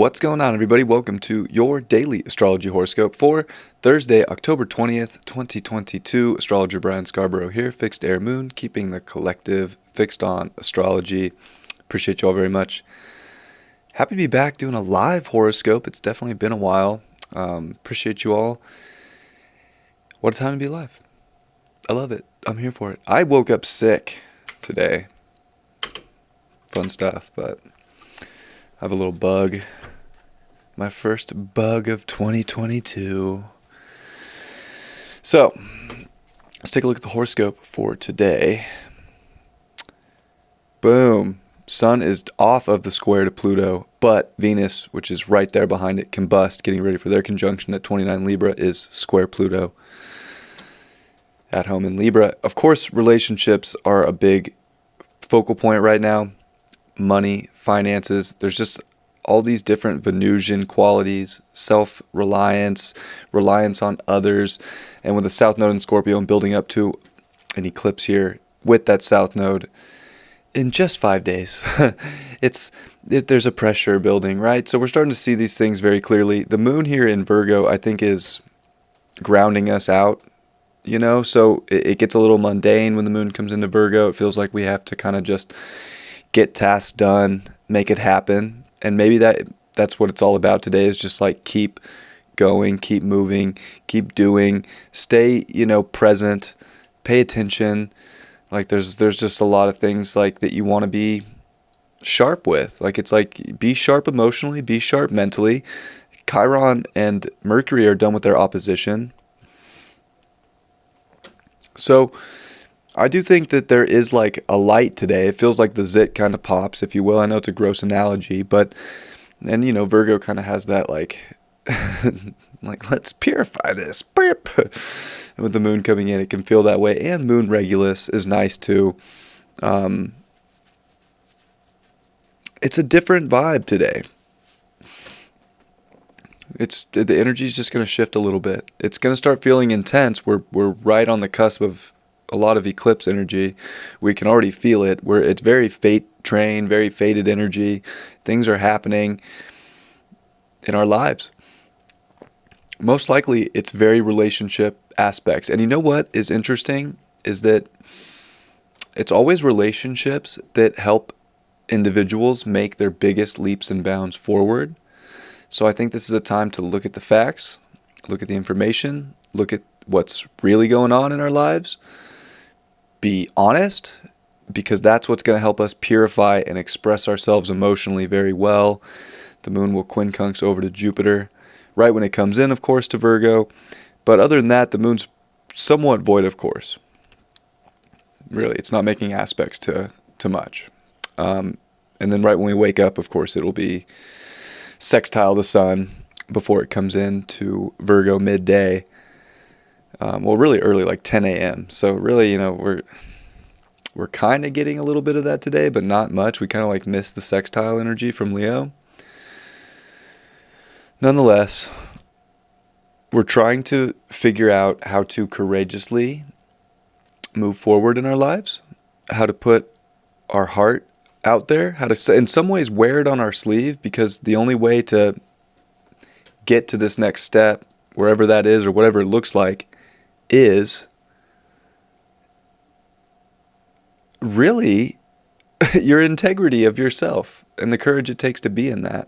What's going on, everybody? Welcome to your daily astrology horoscope for Thursday, October 20th, 2022. Astrologer Brian Scarborough here, Fixed Air Moon, keeping the collective fixed on astrology. Appreciate you all very much. Happy to be back doing a live horoscope. It's definitely been a while. Appreciate you all. What a time to be alive. I love it. I'm here for it. I woke up sick today. Fun stuff, but I have a little bug. My first bug of 2022. So, let's take a look at the horoscope for today. Boom. Sun is off of the square to Pluto, but Venus, which is right there behind it, combust, getting ready for their conjunction at 29 Libra, is square Pluto at home in Libra. Of course, relationships are a big focal point right now. Money, finances, there's just all these different Venusian qualities, self-reliance, reliance on others, and with the South Node in Scorpio and building up to an eclipse here with that South Node in just 5 days, there's a pressure building, right? So we're starting to see these things very clearly. The moon here in Virgo, I think, is grounding us out, so it gets a little mundane when the moon comes into Virgo. It feels like we have to kind of just get tasks done, make it happen. And maybe that's what it's all about today, is just like keep going, keep moving, keep doing, stay, present, pay attention. Like there's just a lot of things like that you want to be sharp with. Like it's like be sharp emotionally, be sharp mentally. Chiron and Mercury are done with their opposition. So I do think that there is like a light today. It feels like the zit kind of pops, if you will. I know it's a gross analogy, and Virgo kind of has that like, like let's purify this. And with the moon coming in, it can feel that way. And moon regulus is nice too. It's a different vibe today. The energy is just going to shift a little bit. It's going to start feeling intense. We're right on the cusp of a lot of eclipse energy. We can already feel it. It's very fate trained, very fated energy. Things are happening in our lives. Most likely, it's very relationship aspects. And you know what is interesting is that it's always relationships that help individuals make their biggest leaps and bounds forward. So I think this is a time to look at the facts, look at the information, look at what's really going on in our lives. Be honest, because that's what's going to help us purify and express ourselves emotionally very well. The moon will quincunx over to Jupiter right when it comes in, of course, to Virgo. But other than that, the moon's somewhat void of course. Really, it's not making aspects to much. And then right when we wake up, of course, it'll be sextile the sun before it comes into Virgo midday. Really early, like 10 a.m. So really, we're kind of getting a little bit of that today, but not much. We kind of like miss the sextile energy from Leo. Nonetheless, we're trying to figure out how to courageously move forward in our lives, how to put our heart out there, how to, in some ways, wear it on our sleeve, because the only way to get to this next step, wherever that is or whatever it looks like, is really your integrity of yourself and the courage it takes to be in that.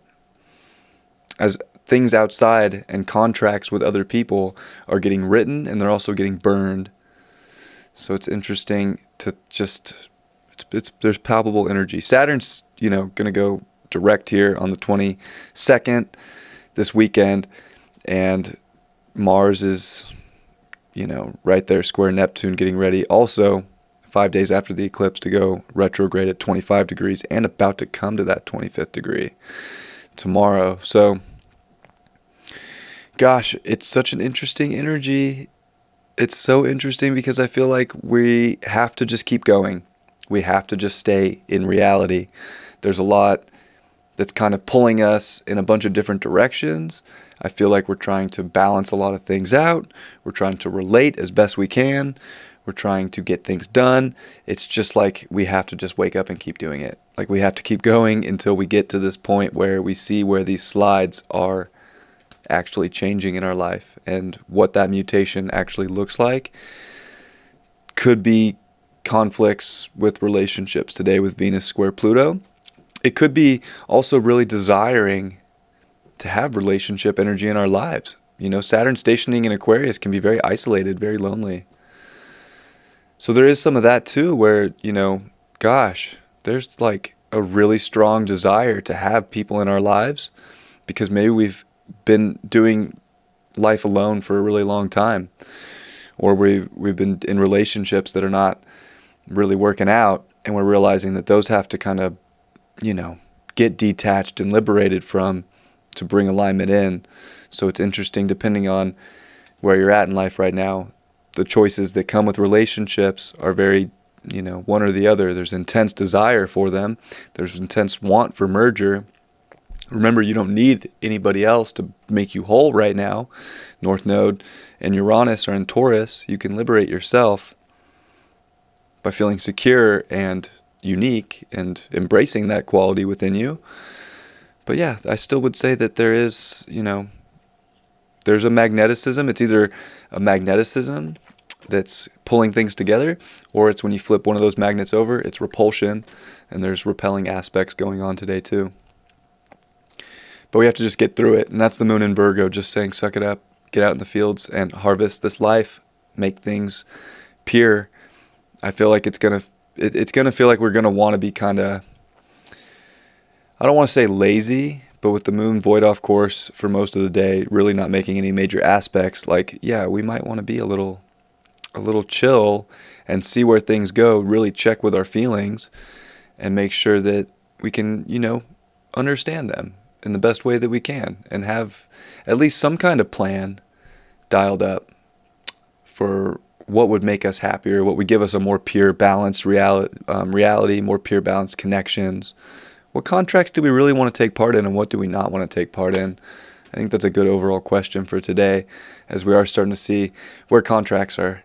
As things outside and contracts with other people are getting written, and they're also getting burned. So it's interesting to just, there's palpable energy. Saturn's, going to go direct here on the 22nd this weekend, and Mars is right there, square Neptune, getting ready. Also, 5 days after the eclipse to go retrograde at 25 degrees and about to come to that 25th degree tomorrow. So, gosh, it's such an interesting energy. It's so interesting because I feel like we have to just keep going. We have to just stay in reality. There's a lot that's kind of pulling us in a bunch of different directions. I feel like we're trying to balance a lot of things out. We're trying to relate as best we can. We're trying to get things done. It's just like we have to just wake up and keep doing it. Like we have to keep going until we get to this point where we see where these slides are actually changing in our life, and what that mutation actually looks like. Could be conflicts with relationships today with Venus square Pluto. It could be also really desiring to have relationship energy in our lives. You know, Saturn stationing in Aquarius can be very isolated, very lonely. So there is some of that too, where, you know, gosh, there's like a really strong desire to have people in our lives, because maybe we've been doing life alone for a really long time, or we've been in relationships that are not really working out, and we're realizing that those have to kind of, you know, get detached and liberated from to bring alignment in. So it's interesting, depending on where you're at in life right now, the choices that come with relationships are very, you know, one or the other. There's intense desire for them. There's intense want for merger. Remember, you don't need anybody else to make you whole right now. North Node and Uranus are in Taurus. You can liberate yourself by feeling secure and unique and embracing that quality within you. But yeah, I still would say that there is, you know, there's a magneticism. It's either a magneticism that's pulling things together, or it's when you flip one of those magnets over, it's repulsion, and there's repelling aspects going on today too. But we have to just get through it. And that's the moon in Virgo, just saying, suck it up, get out in the fields and harvest this life, make things pure. I feel like it's going to feel like we're going to want to be kind of, I don't want to say lazy, but with the moon void off course for most of the day, really not making any major aspects, like, yeah, we might want to be a little chill and see where things go, really check with our feelings and make sure that we can, you know, understand them in the best way that we can, and have at least some kind of plan dialed up for what would make us happier, what would give us a more pure, balanced reality, more pure, balanced connections. What contracts do we really want to take part in, and what do we not want to take part in? I think that's a good overall question for today, as we are starting to see where contracts are.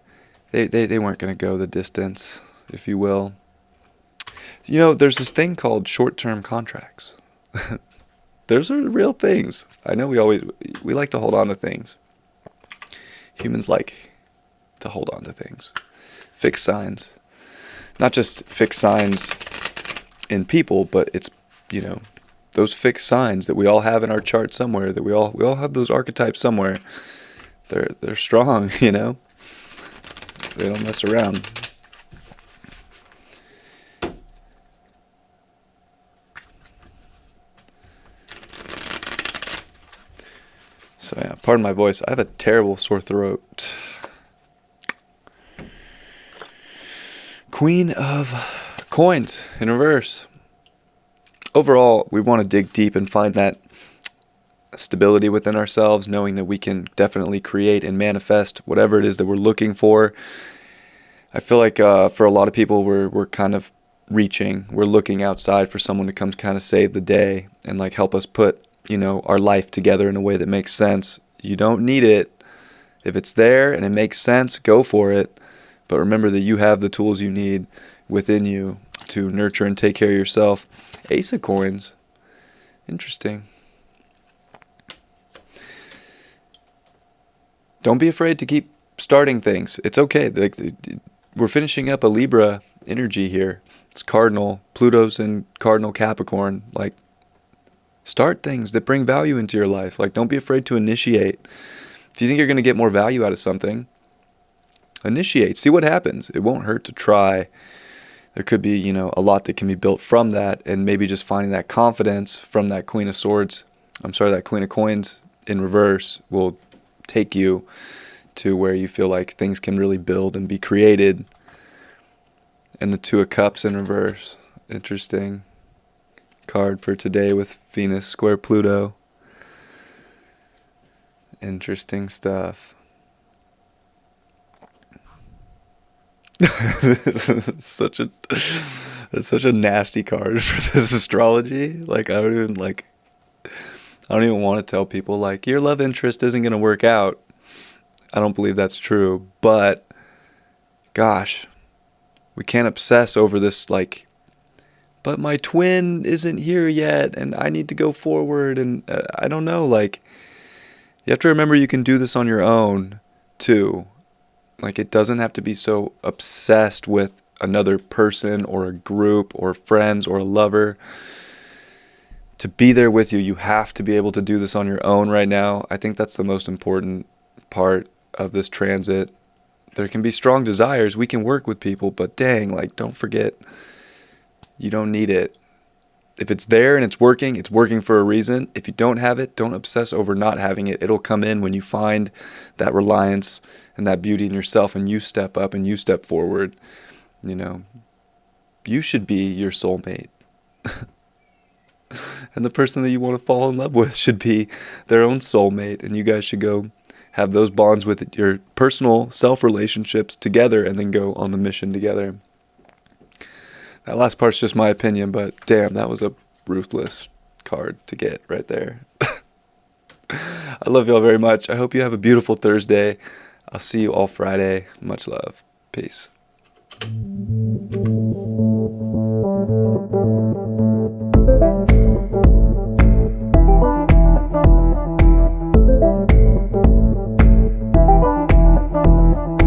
They weren't going to go the distance, if you will. You know, there's this thing called short-term contracts. Those are real things. I know we like to hold on to things. Humans like to hold on to things. Fixed signs. Not just fixed signs in people, but it's, you know, those fixed signs that we all have in our chart somewhere, that we all have those archetypes somewhere. They're strong, you know. They don't mess around. So yeah, pardon my voice. I have a terrible sore throat. Queen of Coins in reverse. Overall, we want to dig deep and find that stability within ourselves, knowing that we can definitely create and manifest whatever it is that we're looking for. I feel like for a lot of people, we're kind of reaching. We're looking outside for someone to come kind of save the day and like help us put, you know, our life together in a way that makes sense. You don't need it. If it's there and it makes sense, go for it. But remember that you have the tools you need within you to nurture and take care of yourself. Ace of Coins. Interesting. Don't be afraid to keep starting things. It's okay. Like, we're finishing up a Libra energy here. It's cardinal. Pluto's in cardinal Capricorn. Like, start things that bring value into your life. Like, don't be afraid to initiate. If you think you're going to get more value out of something, initiate. See what happens. It won't hurt to try. There could be, you know, a lot that can be built from that, and maybe just finding that confidence from that Queen of Swords. That Queen of Coins in reverse will take you to where you feel like things can really build and be created. And the Two of Cups in reverse. Interesting card for today with Venus square Pluto. Interesting stuff. It's such a nasty card for this astrology. Like, I don't even want to tell people like your love interest isn't going to work out. I don't believe that's true, but gosh, we can't obsess over this, like, but my twin isn't here yet and I need to go forward. And I don't know, like, you have to remember you can do this on your own too. Like, it doesn't have to be so obsessed with another person or a group or friends or a lover to be there with you. You have to be able to do this on your own right now. I think that's the most important part of this transit. There can be strong desires. We can work with people, but dang, like, don't forget, you don't need it. If it's there and it's working for a reason. If you don't have it, don't obsess over not having it. It'll come in when you find that reliance and that beauty in yourself and you step up and you step forward. You know, you should be your soulmate. And the person that you want to fall in love with should be their own soulmate. And you guys should go have those bonds with your personal self-relationships together and then go on the mission together. That last part's just my opinion, but damn, that was a ruthless card to get right there. I love y'all very much. I hope you have a beautiful Thursday. I'll see you all Friday. Much love. Peace.